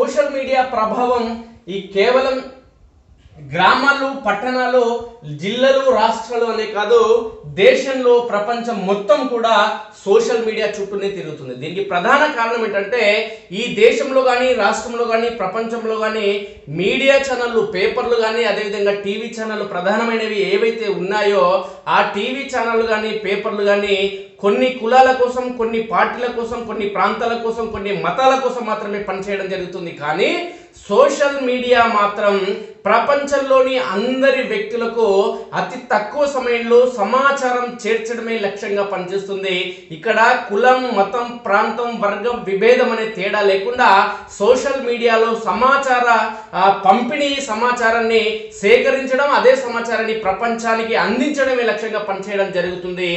Social media ప్రభావం ఈ కేవలం గ్రామాలు, పట్టణాలు, జిల్లాలు, రాష్ట్రాలు అనే కాదు, దేశంలో ప్రపంచం మొత్తం కూడా సోషల్ మీడియా చుట్టూనే తిరుగుతుంది. దీనికి ప్రధాన కారణం ఏంటంటే ఈ దేశంలో కానీ, రాష్ట్రంలో కానీ, ప్రపంచంలో కానీ మీడియా ఛానళ్ళు, పేపర్లు కానీ, అదేవిధంగా టీవీ ఛానళ్ళు ప్రధానమైనవి ఏవైతే ఉన్నాయో ఆ టీవీ ఛానళ్ళు కానీ, పేపర్లు కానీ కొన్ని కులాల కోసం, కొన్ని పార్టీల కోసం, కొన్ని ప్రాంతాల కోసం, కొన్ని మతాల కోసం మాత్రమే పనిచేయడం జరుగుతుంది. కానీ సోషల్ మీడియా మాత్రం ప్రపంచంలోని అందరి వ్యక్తులకు అతి తక్కువ సమయంలో సమాచారం చేర్చడమే లక్ష్యంగా పనిచేస్తుంది. ఇక్కడ కులం, మతం, ప్రాంతం, వర్గం, విభేదం అనే తేడా లేకుండా సోషల్ మీడియాలో సమాచార పంపిణీ, సమాచారాన్ని సేకరించడం, అదే సమాచారాన్ని ప్రపంచానికి అందించడమే లక్ష్యంగా పనిచేయడం జరుగుతుంది.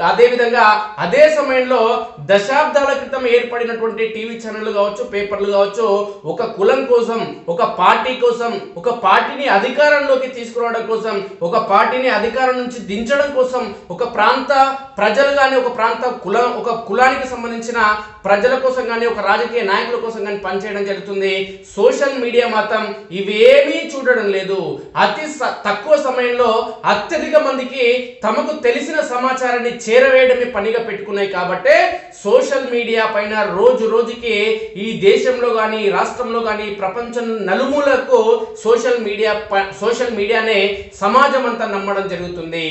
అదేవిధంగా అదే సమయంలో దశాబ్దాల క్రితం ఏర్పడినటువంటి టీవీ ఛానళ్ళు కావచ్చు, పేపర్లు కావచ్చు, ఒక కులం కోసం, ఒక పార్టీ కోసం, ఒక పార్టీని అధికారంలోకి తీసుకురావడం కోసం, ఒక పార్టీని అధికారం నుంచి దించడం కోసం, ఒక ప్రాంత ప్రజలు కానీ, ఒక కులానికి సంబంధించిన ప్రజల కోసం కానీ, ఒక రాజకీయ నాయకుల కోసం కానీ పనిచేయడం జరుగుతుంది. సోషల్ మీడియా మాత్రం ఇవేమీ చూడడం లేదు. అతి తక్కువ సమయంలో అత్యధిక మందికి తమకు తెలిసిన సమాచారాన్ని చేరవేయడమే పనిగా పెట్టుకున్నాయి. కాబట్టి సోషల్ మీడియా పైన రోజు రోజుకి ఈ దేశంలో కానీ, రాష్ట్రంలో కానీ, ప్రపంచం నలుమూలకు సోషల్ మీడియానే సమాజం అంతా నమ్మడం జరుగుతుంది.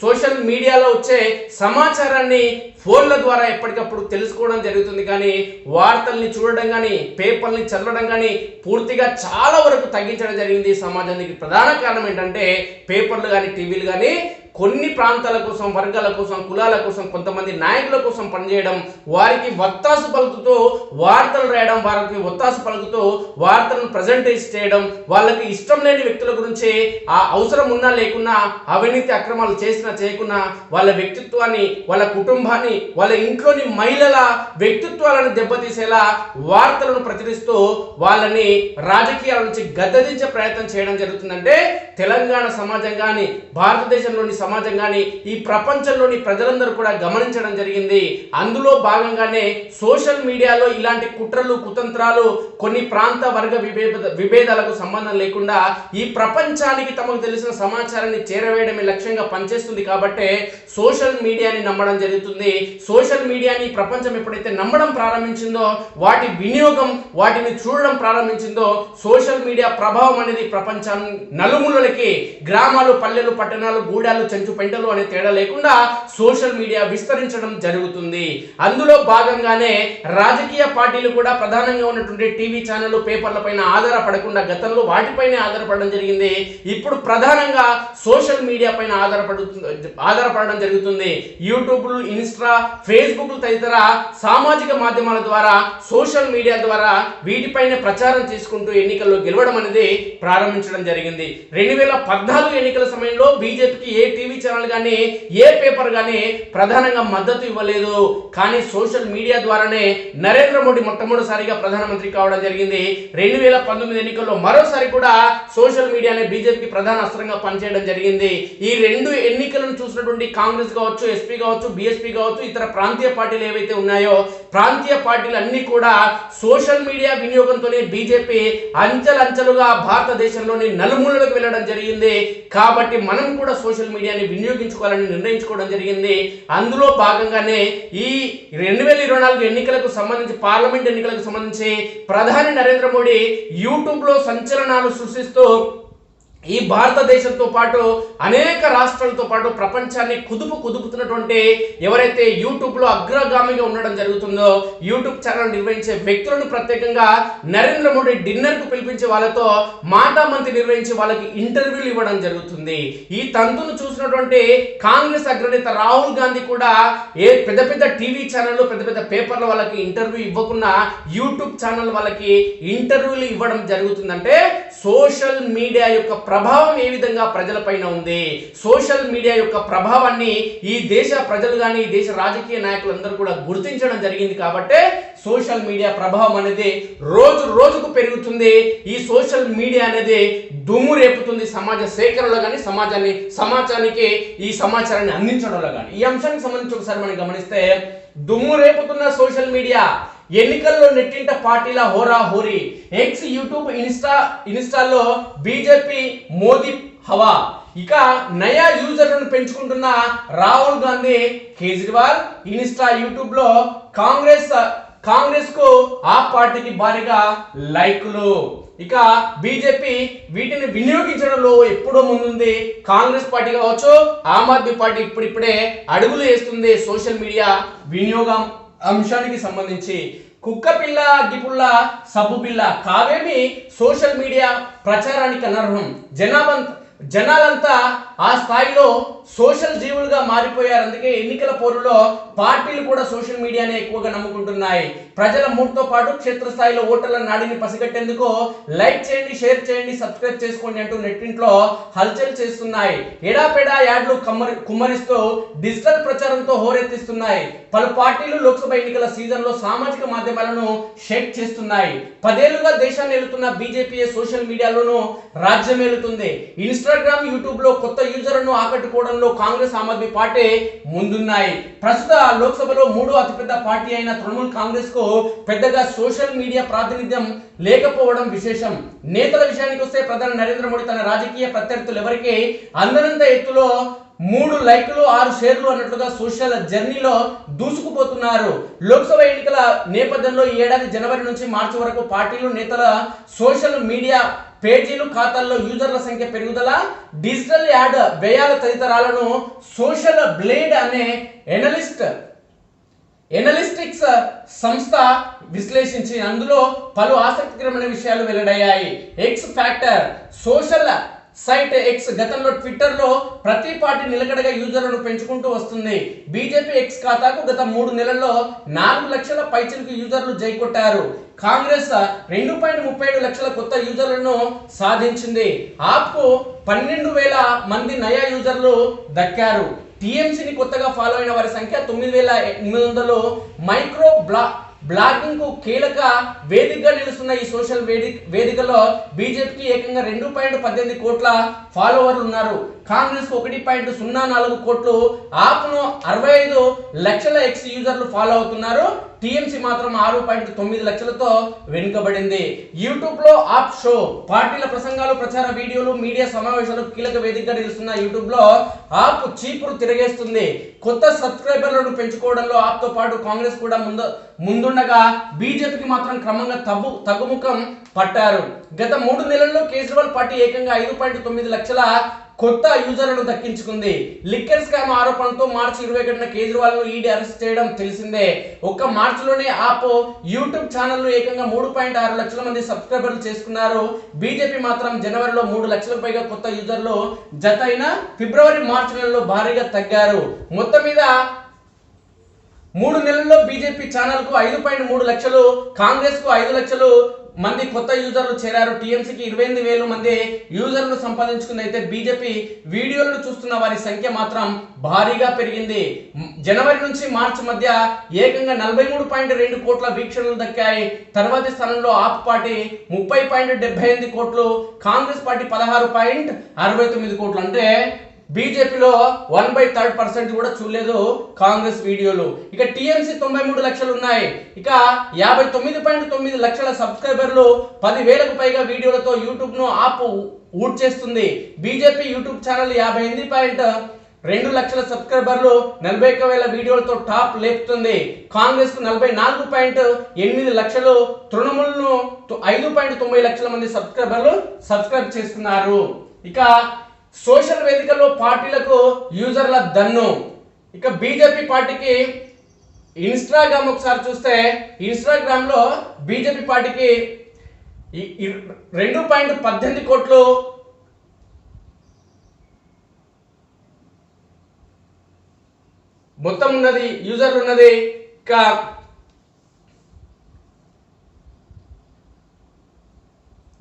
సోషల్ మీడియాలో వచ్చే సమాచారాన్ని ఫోన్ల ద్వారా ఎప్పటికప్పుడు తెలుసుకోవడం జరుగుతుంది. కానీ వార్తల్ని చూడడం కానీ, పేపర్ని చదవడం కానీ పూర్తిగా చాలా వరకు తగ్గించడం జరిగింది సమాజానికి. ప్రధాన కారణం ఏంటంటే పేపర్లు కానీ, టీవీలు కానీ కొన్ని ప్రాంతాల కోసం, వర్గాల కోసం, కులాల కోసం, కొంతమంది నాయకుల కోసం పనిచేయడం, వారికి వత్తాసు పలుకుతూ వార్తలు రాయడం, వారికి వత్తాసు పలుకుతూ వార్తలను ప్రజెంటేషన్ చేయడం, వాళ్ళకి ఇష్టం లేని వ్యక్తుల గురించి ఆ అవసరం ఉన్నా లేకున్నా, అవినీతి అక్రమాలు చేసినా చేయకున్నా, వాళ్ళ వ్యక్తిత్వాన్ని, వాళ్ళ కుటుంబాన్ని, వాళ్ళ ఇంట్లోని మహిళల వ్యక్తిత్వాలను దెబ్బతీసేలా వార్తలను ప్రచురిస్తూ వాళ్ళని రాజకీయాల నుంచి గద్దెదించే ప్రయత్నం చేయడం జరుగుతుందంటే తెలంగాణ సమాజం కానీ, భారతదేశంలోని సమాజం కానీ, ఈ ప్రపంచంలోని ప్రజలందరూ కూడా గమనించడం జరిగింది. అందులో భాగంగానే సోషల్ మీడియాలో ఇలాంటి కుట్రలు, కుతంత్రాలు, కొన్ని ప్రాంత వర్గ విభేదాలకు సంబంధం లేకుండా ఈ ప్రపంచానికి తమకు తెలిసిన సమాచారాన్ని చేరవేయడమే లక్ష్యంగా పనిచేస్తుంది. కాబట్టి సోషల్ మీడియాని నమ్మడం జరుగుతుంది. సోషల్ మీడియాని ప్రపంచం ఎప్పుడైతే నమ్మడం ప్రారంభించిందో, వాటి వినియోగం, వాటిని చూడడం ప్రారంభించిందో, సోషల్ మీడియా ప్రభావం అనేది ప్రపంచం నలుమూలలకి, గ్రామాలు, పల్లెలు, పట్టణాలు, గూడాలు, చెంచు పెంటలు అనే తేడా లేకుండా సోషల్ మీడియా విస్తరించడం జరుగుతుంది. అందులో భాగంగానే రాజకీయ పార్టీలు కూడా ప్రధానంగా ఉన్నటువంటి టీవీ ఛానళ్ళు, పేపర్ల పైన ఆధారపడకుండా గతంలో వాటిపైనే ఆధారపడడం జరిగింది. ఇప్పుడు ప్రధానంగా సోషల్ మీడియా పైన ఆధారపడడం జరుగుతుంది. యూట్యూబ్లు, ఇన్స్టా, ఫేస్బుక్ తదితర సామాజిక మాధ్యమాల ద్వారా, సోషల్ మీడియా ద్వారా వీటిపైన ప్రచారం చేసుకుంటూ ఎన్నికల్లో గెలవడం అనేది ప్రారంభించడం జరిగింది. 2014 ఎన్నికల సమయంలో బీజేపీకి ఏ టీవీ ఛానల్ కానీ, ఏ పేపర్ కానీ ప్రధానంగా మద్దతు ఇవ్వలేదు. కానీ సోషల్ మీడియా ద్వారానే నరేంద్ర మోడీ మొట్టమొదటిసారిగా ప్రధానమంత్రి కావడం జరిగింది. 2019 ఎన్నికల్లో మరోసారి కూడా సోషల్ మీడియానే బీజేపీకి ప్రధాన అస్త్రంగా పనిచేయడం జరిగింది. ఈ రెండు ఎన్నికలను చూసినటువంటి కాంగ్రెస్ కావచ్చు, ఎస్పీ కావచ్చు, బీఎస్పీ కావచ్చు, ఇతర ప్రాంతీయ పార్టీలు ఏవైతే ఉన్నాయో ప్రాంతీయ పార్టీలు అన్ని కూడా సోషల్ మీడియా వినియోగంతోనే బీజేపీ అంచెలంచెలుగా భారతదేశంలోని నలుమూలలకు వెళ్ళడం జరిగింది. కాబట్టి మనం కూడా సోషల్ మీడియాని వినియోగించుకోవాలని నిర్ణయించుకోవడం జరిగింది. అందులో భాగంగానే ఈ 2024 ఎన్నికలకు సంబంధించి, పార్లమెంట్ ఎన్నికలకు సంబంధించి ప్రధాని నరేంద్ర మోడీ యూట్యూబ్లో సంచలనాలు సృష్టిస్తూ ఈ భారతదేశంతో పాటు అనేక రాష్ట్రాలతో పాటు ప్రపంచాన్ని కుదుపుతున్నటువంటి ఎవరైతే యూట్యూబ్లో అగ్రగామిగా ఉండడం జరుగుతుందో, యూట్యూబ్ ఛానల్ నిర్వహించే వ్యక్తులను ప్రత్యేకంగా నరేంద్ర మోడీ డిన్నర్కు పిలిపించి వాళ్ళతో మాటామంతి నిర్వహించి వాళ్ళకి ఇంటర్వ్యూలు ఇవ్వడం జరుగుతుంది. ఈ తంతును చూసినటువంటి కాంగ్రెస్ అగ్రనేత రాహుల్ గాంధీ కూడా పెద్ద పెద్ద టీవీ ఛానళ్ళు, పెద్ద పెద్ద పేపర్ల వాళ్ళకి ఇంటర్వ్యూ ఇవ్వకుండా యూట్యూబ్ ఛానల్ వాళ్ళకి ఇంటర్వ్యూలు ఇవ్వడం జరుగుతుందంటే సోషల్ మీడియా యొక్క ప్రభావం ఏ విధంగా ప్రజలపైన ఉంది, సోషల్ మీడియా యొక్క ప్రభావాన్ని ఈ దేశ ప్రజలు కానీ, ఈ దేశ రాజకీయ నాయకులందరూ కూడా గుర్తించడం జరిగింది. కాబట్టి సోషల్ మీడియా ప్రభావం అనేది రోజు రోజుకు పెరుగుతుంది. ఈ సోషల్ మీడియా అనేది దుమ్ము రేపుతుంది సమాజ సేకరణలో కానీ, సమాజానికి ఈ సమాచారాన్ని అందించడంలో కానీ. ఈ అంశానికి సంబంధించి ఒకసారి మనం గమనిస్తే దుమ్ము రేపుతున్న సోషల్ మీడియా ఎన్నికల్లో నెట్టింట పార్టీల హోరా హోరీ. ఎక్స్, యూట్యూబ్, ఇన్స్టాల్లో బీజేపీ మోదీ హవా. ఇక నయా యూజర్లను పెంచుకుంటున్న రాహుల్ గాంధీ, కేజ్రీవాల్. ఇన్స్టా, యూట్యూబ్ లో కాంగ్రెస్ కు ఆ పార్టీకి భారీగా లైకులు. ఇక బీజేపీ వీటిని వినియోగించడంలో ఎప్పుడో ముందుంది. కాంగ్రెస్ పార్టీ కావచ్చు, ఆమ్ ఆద్మీ పార్టీ ఇప్పుడిప్పుడే అడుగులు వేస్తుంది సోషల్ మీడియా వినియోగం అంశానికి సంబంధించి. కుక్క పిల్ల, అగ్గిపుల్ల, సబ్బు బిల్ల కావేమి సోషల్ మీడియా ప్రచారానికి అనర్హం. జనాలంతా ఆ స్థాయిలో సోషల్ జీవులుగా మారిపోయారు. అందుకే ఎన్నికల పోరులో పార్టీలు కూడా సోషల్ మీడియానే ఎక్కువగా నమ్ముకుంటున్నాయి. ప్రజల మూడ్తో పాటు క్షేత్రస్థాయిలో ఓటర్ల నాడిని పసిగట్టేందుకు లైక్ చేయండి, షేర్ చేయండి, సబ్స్క్రైబ్ చేసుకోండి అంటూ నెట్టింట్లో హల్చల్ చేస్తున్నాయి. ఎడాపెడా యాడ్లు కుమ్మరిస్తూ డిజిటల్ ప్రచారంతో హోరెత్తిస్తున్నాయి. పలు పార్టీలు లోక్సభ ఎన్నికల సీజన్లో సామాజిక మాధ్యమాలను షేక్ చేస్తున్నాయి. 10 ఏళ్లుగా దేశాన్ని ఏలుతున్న బీజేపీ సోషల్ మీడియాలోనూ రాజ్యమేలుతుంది. ఇన్స్టాగ్రామ్, యూట్యూబ్ లో కొత్త యూజర్లను ఆకట్టుకోవడంలో కాంగ్రెస్, ఆమ్ ఆద్మీ పార్టీ ముందున్నాయి. ప్రస్తుత లోక్సభలో 3వ అతిపెద్ద పార్టీ అయిన తృణమూల్ కాంగ్రెస్ కు పెద్దగా సోషల్ మీడియా ప్రాతినిధ్యం లేకపోవడం విశేషం. నేతల విషయానికి వస్తే ప్రధాని నరేంద్ర మోడీ తన రాజకీయ ప్రత్యర్థులు ఎవరికి అందనంత ఎత్తులో 3 లైకులు 6 షేర్లు అన్నట్లుగా సోషల్ జర్నీలో దూసుకుపోతున్నారు. లోక్సభ ఎన్నికల నేపథ్యంలో ఈ ఏడాది జనవరి నుంచి మార్చి వరకు పార్టీలు, నేతల సోషల్ మీడియా పేజీలు, ఖాతాల్లో యూజర్ల సంఖ్య పెరుగుదల, డిజిటల్ యాడ్ వ్యయాల తదితరాలను సోషల్ బ్లేడ్ అనే ఎనలిస్టిక్స్ సంస్థ విశ్లేషించి అందులో పలు ఆసక్తికరమైన విషయాలు వెల్లడయ్యాయి. X factor social site X గతంలో ట్విట్టర్లో ప్రతి పార్టీ నిలకడగా యూజర్లను పెంచుకుంటూ వస్తుంది. బీజేపీ ఎక్స్ ఖాతాకు గత 3 నెలల్లో 4 లక్షల పైచిలకు యూజర్లు జైకొట్టారు. కాంగ్రెస్ 2.37 లక్షల కొత్త యూజర్లను సాధించింది. ఆప్కు 12,000 మంది నయా యూజర్లు దక్కారు. టీఎంసీని కొత్తగా ఫాలో అయిన వారి సంఖ్య 9,800. మైక్రో బ్లాగింగ్ కు కీలక వేదికగా నిలుస్తున్న ఈ సోషల్ వేదికలో బీజేపీకి ఏకంగా 2.18 కోట్ల ఫాలోవర్లు ఉన్నారు. కాంగ్రెస్ కు 1.04 కోట్లు, ఆప్ను 65 లక్షల ఎక్స్ యూజర్లు ఫాలో అవుతున్నారు. టీఎంసీ మాత్రం 6.9 లక్షలతో వెనుకబడింది. యూట్యూబ్ లో ఆప్ షో పార్టీల ప్రసంగాలు, ప్రచార వీడియోలు, మీడియా సమావేశాలకు కీలక వేదికగా నిలుస్తున్న యూట్యూబ్ లో ఆప్ చీపురు తిరగేస్తుంది. కొత్త సబ్స్క్రైబర్లను పెంచుకోవడంలో ఆప్ తో పాటు కాంగ్రెస్ కూడా ముందుండగా బీజేపీకి మాత్రం క్రమంగా తగ్గుముఖం పట్టారు. గత 3 నెలల్లో కేజ్రీవాల్ పార్టీ ఏకంగా 5.9 లక్షల కొత్త యూజర్లను దక్కించుకుంది. లిక్కర్ స్కామ్ ఆరోపణలతో మార్చి 21న కేజ్రీవాల్ ను ఈడీ అరెస్ట్ చేయడం తెలిసిందే. ఒక్క మార్చిలోనే ఆప్ యూట్యూబ్ ఛానల్ ఏకంగా 3.6 లక్షల మంది సబ్స్క్రైబర్లు చేసుకున్నారు. బీజేపీ మాత్రం జనవరిలో 3 లక్షలకు పైగా కొత్త యూజర్లు జతైన ఫిబ్రవరి, మార్చి నెలలో భారీగా తగ్గారు. మొత్తం మీద 3 నెలల్లో బీజేపీ ఛానల్ కు 5.3 లక్షలు, కాంగ్రెస్ కు 5 లక్షలు మంది కొత్త యూజర్లు చేరారు. టీఎంసీకి 28,000 మంది యూజర్లు సంపాదించుకుంది. అయితే బీజేపీ వీడియోలను చూస్తున్న వారి సంఖ్య మాత్రం భారీగా పెరిగింది. జనవరి నుంచి మార్చి మధ్య ఏకంగా 43.2 కోట్ల వీక్షణలు దక్కాయి. తర్వాతి స్థానంలో ఆప్ పార్టీ 30.78 కోట్లు, కాంగ్రెస్ పార్టీ 16.69 కోట్లు. అంటే బీజేపీలో 1/3% కూడా చూడలేదు కాంగ్రెస్ వీడియోలు. ఇక టీఎంసీ 93 లక్షలు ఉన్నాయి. ఇక 59.9 లక్షల సబ్స్క్రైబర్లు, 10,000కు పైగా వీడియోలతో యూట్యూబ్ ను ఆప్ ఊట్ చేస్తుంది. బీజేపీ యూట్యూబ్ ఛానల్ 58.2 లక్షల సబ్స్క్రైబర్లు, 41,000 వీడియోలతో టాప్ లేపుతుంది. కాంగ్రెస్ కు 44.8 లక్షలు, తృణమూల్ను 5.90 లక్షల మంది సబ్స్క్రైబ్ చేసుకున్నారు. ఇక సోషల్ వేదికల్లో పార్టీలకు యూజర్ల దన్ను. ఇక బీజేపీ పార్టీకి ఇన్స్టాగ్రామ్ ఒకసారి చూస్తే ఇన్స్టాగ్రామ్ లో బీజేపీ పార్టీకి 2.18 కోట్లు మొత్తం ఉన్నది, యూజర్లు ఉన్నది. ఇక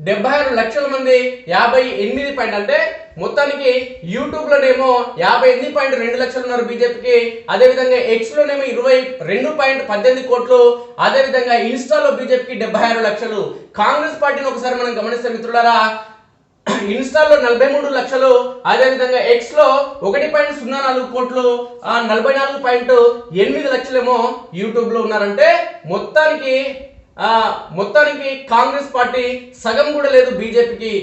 76 లక్షల మంది 58 అంటే మొత్తానికి యూట్యూబ్ లోనేమో 58.2 లక్షలు ఉన్నారు బీజేపీకి. అదే విధంగా ఎక్స్ లోనేమో 22.18 కోట్లు. అదే విధంగా ఇన్స్టాలో బీజేపీకి 76 లక్షలు. కాంగ్రెస్ పార్టీని ఒకసారి మనం గమనిస్తే మిత్రులారా, ఇన్స్టాలో 43 లక్షలు, అదేవిధంగా ఎక్స్ లో 1.04 కోట్లు, 44.8 లక్షలేమో యూట్యూబ్ లో ఉన్నారంటే మొత్తానికి కాంగ్రెస్ పార్టీ సగం కూడా లేదు బీజేపీకి.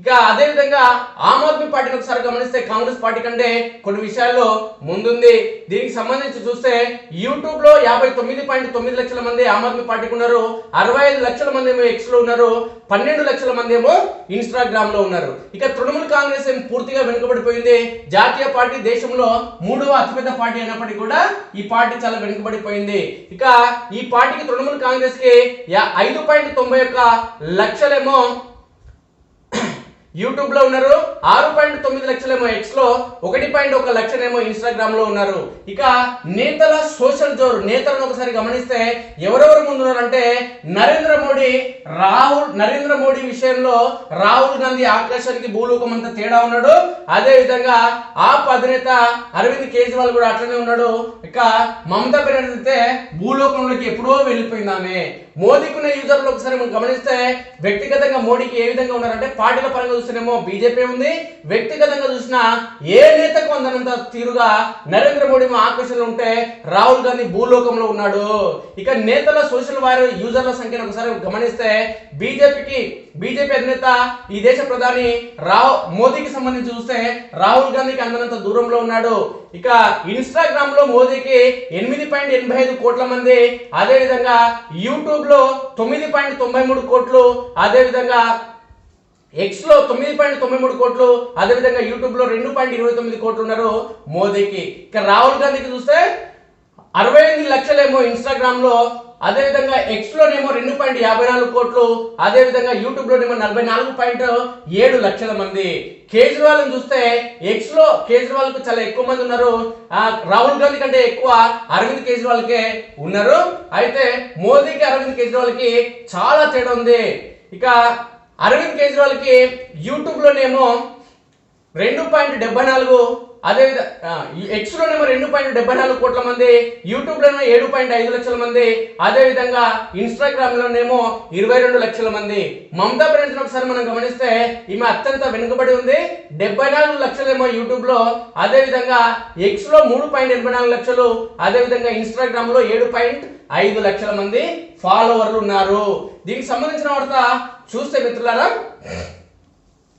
ఇక అదే విధంగా ఆమ్ ఆద్మీ పార్టీని ఒకసారి గమనిస్తే కాంగ్రెస్ పార్టీ కంటే కొన్ని విషయాల్లో ముందుంది. దీనికి సంబంధించి చూస్తే యూట్యూబ్ లో 59.9 లక్షల మంది ఆమ్ ఆద్మీ పార్టీకి ఉన్నారు, 65 లక్షల మంది ఏమో ఎక్స్ లో ఉన్నారు, 12 లక్షల మంది ఏమో ఇన్స్టాగ్రామ్ లో ఉన్నారు. ఇక తృణమూల్ కాంగ్రెస్ ఏమో పూర్తిగా వెనుకబడిపోయింది. జాతీయ పార్టీ దేశంలో 3వ అతిపెద్ద పార్టీ అయినప్పటికీ కూడా ఈ పార్టీ చాలా వెనుకబడిపోయింది. ఇక ఈ పార్టీకి తృణమూల్ కాంగ్రెస్ కి 5.91 లక్షలేమో యూట్యూబ్ లో ఉన్నారు, 6.9 లక్షలేమో ఎక్స్ లో, 1.1 లక్షలేమో ఇన్స్టాగ్రామ్ లో ఉన్నారు. ఇక నేతల సోషల్ జోరు, నేతలను ఒకసారి గమనిస్తే ఎవరెవరు ముందున్నారంటే నరేంద్ర మోడీ విషయంలో రాహుల్ గాంధీ ఆకాశానికి భూలోకం అంతా తేడా ఉన్నాడు. అదే విధంగా ఆప్ అధినేత అరవింద్ కేజ్రీవాల్ కూడా అట్లనే ఉన్నాడు. ఇక మమతా బెనర్జీ అయితే భూలోకంలోకి ఎప్పుడో వెళ్ళిపోయింది ఆమె. మోదీకి ఉన్న యూజర్లు ఒకసారి మనం గమనిస్తే వ్యక్తిగతంగా మోడీకి ఏ విధంగా ఉన్నారంటే పార్టీల పరంగా చూస్తేనేమో బీజేపీ ఉంది, వ్యక్తిగతంగా చూసినా ఏ నేతకు అందనంత తీరుగా నరేంద్ర మోడీ ఆకర్షణలో ఉంటే రాహుల్ గాంధీ భూలోకంలో ఉన్నాడు. ఇక నేతల సోషల్ వారి యూజర్ల సంఖ్యను ఒకసారి గమనిస్తే బీజేపీ అధినేత ఈ దేశ ప్రధాని మోదీకి సంబంధించి చూస్తే రాహుల్ గాంధీకి అందనంత దూరంలో ఉన్నాడు. ఇక ఇన్స్టాగ్రామ్ లో మోదీకి 8.85 కోట్ల మంది, అదే విధంగా యూట్యూబ్ లో 9.93 కోట్లు, అదే విధంగా ఎక్స్ లో 9.93 కోట్లు, అదే విధంగా యూట్యూబ్ లో 2.29 కోట్లు ఉన్నారు మోదీకి. ఇక రాహుల్ గాంధీకి చూస్తే 68 లక్షలేమో ఇన్స్టాగ్రామ్ లో, అదే విధంగా ఎక్స్ లోనేమో 2.54 కోట్లు, అదే విధంగా యూట్యూబ్ లోనేమో 44.7 లక్షల మంది. కేజ్రీవాల్ చూస్తే ఎక్స్ లో కేజ్రీవాల్ కు చాలా ఎక్కువ మంది ఉన్నారు, రాహుల్ గాంధీ కంటే ఎక్కువ అరవింద్ కేజ్రీవాల్ కే ఉన్నారు. అయితే మోదీకి అరవింద్ కేజ్రీవాల్ కి చాలా తేడా ఉంది. ఇక అరవింద్ కేజ్రీవాల్ కి యూట్యూబ్ లోనేమో 2.74, అదే ఎక్స్ లోనేమో 2.74 కోట్ల మంది, యూట్యూబ్ లోనేమో 7.5 లక్షల మంది, అదే విధంగా ఇన్స్టాగ్రామ్ లోనేమో 22 లక్షల మంది. మమతా బెనర్జీ ఒకసారి మనం గమనిస్తే ఈమె అత్యంత వెనుకబడి ఉంది, 74 లక్షలేమో యూట్యూబ్ లో, అదే విధంగా ఎక్స్ లో 3.84 లక్షలు, అదే విధంగా ఇన్స్టాగ్రామ్ లో 7.5 లక్షల మంది ఫాలోవర్లు ఉన్నారు. దీనికి సంబంధించిన వార్త చూస్తే మిత్రులారా,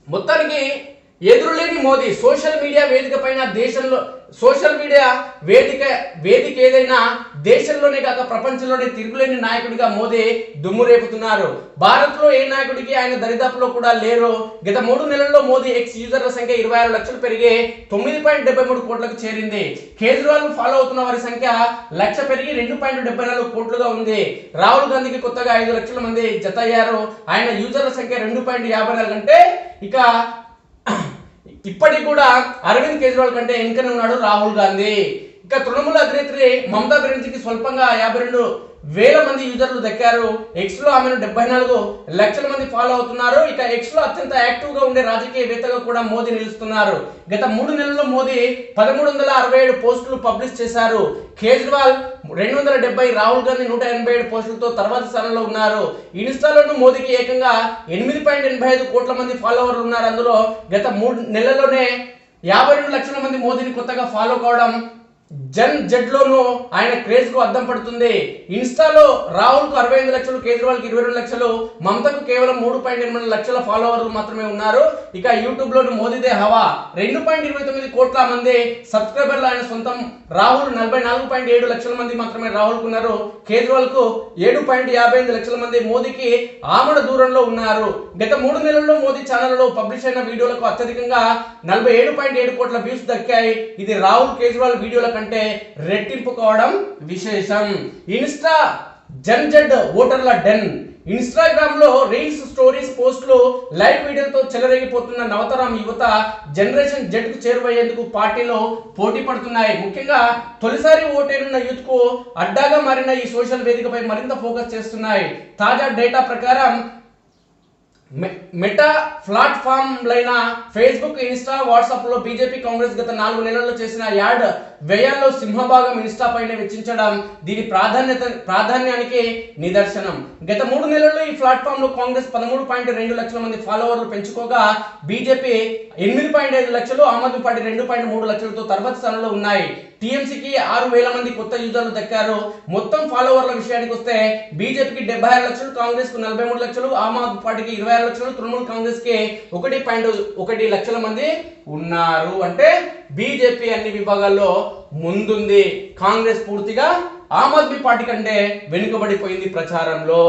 మొత్తానికి ఎదురులేని మోదీ సోషల్ మీడియా వేదిక పైన దేశంలో సోషల్ మీడియా వేదిక ఏదైనా దేశంలోనే కాక ప్రపంచంలోనే తిరుగులేని నాయకుడిగా మోదీ దుమ్ము రేపుతున్నారు. భారత్ లో ఏ నాయకుడికి ఆయన దరిదాపులో కూడా లేరు. గత 3 నెలల్లో మోదీ ఎక్స్ యూజర్ల సంఖ్య 26 లక్షలు పెరిగి 9.73 కోట్లకు చేరింది. కేజ్రీవాల్ ఫాలో అవుతున్న వారి సంఖ్య 1 లక్ష పెరిగి 2.74 కోట్లుగా ఉంది. రాహుల్ గాంధీకి కొత్తగా 5 లక్షల మంది జత అయ్యారు. ఆయన యూజర్ల సంఖ్య 2.54 అంటే ఇక ఇప్పటికి కూడా అరవింద్ కేజ్రీవాల్ కంటే వెనుకనే ఉన్నాడు రాహుల్ గాంధీ. ఇక తృణమూల్ అధినేత్రి మమతా బెనర్జీకి స్వల్పంగా 52,000 మంది యూజర్లు దక్కారు. ఎక్స్ లో ఆమెను 74 లక్షల మంది ఫాలో అవుతున్నారు. ఇక ఎక్స్ లో అత్యంత యాక్టివ్ గా ఉండే రాజకీయవేత్తగా కూడా మోదీ నిలుస్తున్నారు. గత 3 నెలల్లో మోదీ 1367 పోస్టులు పబ్లిష్ చేశారు. కేజ్రీవాల్ 270, రాహుల్ గాంధీ 187 పోస్టులతో తర్వాత స్థానంలో ఉన్నారు. ఇన్స్టాలోనూ మోదీకి ఏకంగా 8.85 కోట్ల మంది ఫాలోవర్లు ఉన్నారు. అందులో గత 3 నెలల్లోనే 52 లక్షల మంది మోదీని కొత్తగా ఫాలో కావడం జెడ్ లోను ఆయన క్రేజ్ కు అద్దం పడుతుంది. ఇన్స్టాలో రాహుల్ కు 65 లక్షలు, కేజ్రీవాల్ కి 22 లక్షలు, మమతకు కేవలం 3.8 లక్షల ఫాలోవర్లు మాత్రమే ఉన్నారు. ఇక యూట్యూబ్ లోను మోదీదే హవా, 2.29 కోట్ల మంది సబ్స్క్రైబర్లు ఆయన సొంతం. రాహుల్ 44.7 లక్షల మంది మాత్రమే రాహుల్ కు ఉన్నారు. కేజ్రీవాల్ కు 7.55 లక్షల మంది మోదీకి ఆమడ దూరంలో ఉన్నారు. గత 3 నెలల్లో మోదీ ఛానల్లో పబ్లిష్ అయిన వీడియోలకు అత్యధికంగా 47.7 కోట్ల వ్యూస్ దక్కాయి. ఇది రాహుల్ కేజ్రీవాల్ వీడియోల కంటే రెట్టింపు కావడం విశేషం. ఇన్స్టా జెడ్ ఓటర్ల డెన్. ఇన్స్టాగ్రామ్ లో రీల్స్, స్టోరీస్, పోస్టులు, లైవ్ వీడియోలతో చెలరేగిపోతున్న నవతరం యువత జనరేషన్ జెడ్ కు చేరువయ్యేందుకు పార్టీలో పోటీ పడుతున్నాయి. ముఖ్యంగా తొలిసారి ఓటేనున్న యూత్ కు అడ్డాగా మారిన ఈ సోషల్ వేదికపై మరింత ఫోకస్ చేస్తున్నాయి. తాజా డేటా ప్రకారం మెటా ప్లాట్ఫామ్లైన ఫేస్బుక్, ఇన్స్టా, వాట్సాప్ లో బీజేపీ కాంగ్రెస్ గత 4 నెలల్లో చేసిన యాడ్ వ్యయాల్లో సింహభాగం ఇన్స్టా పైన వెచ్చించడం దీని ప్రాధాన్యానికి నిదర్శనం. గత 3 నెలల్లో ఈ ప్లాట్ఫామ్ లో కాంగ్రెస్ 13.2 లక్షల మంది ఫాలోవర్లు పెంచుకోగా బీజేపీ 8.5 లక్షలు, ఆమ్ ఆద్మీ పార్టీ 2.3 లక్షలతో తర్వాత స్థానంలో ఉన్నాయి. టీఎంసీకి 6,000 మంది కొత్త యూజర్లు దక్కారు. మొత్తం ఫాలోవర్ల విషయానికి వస్తే బీజేపీకి 76 లక్షలు, కాంగ్రెస్ కు 43 లక్షలు, ఆమ్ ఆద్మీ పార్టీకి 26 లక్షలు, తృణమూల్ కాంగ్రెస్ కి 1.1 లక్షల మంది ఉన్నారు. అంటే బీజేపీ అన్ని విభాగాల్లో ముందుంది. కాంగ్రెస్ పూర్తిగా ఆమ్ ఆద్మీ పార్టీ కంటే వెనుకబడిపోయింది ప్రచారంలో.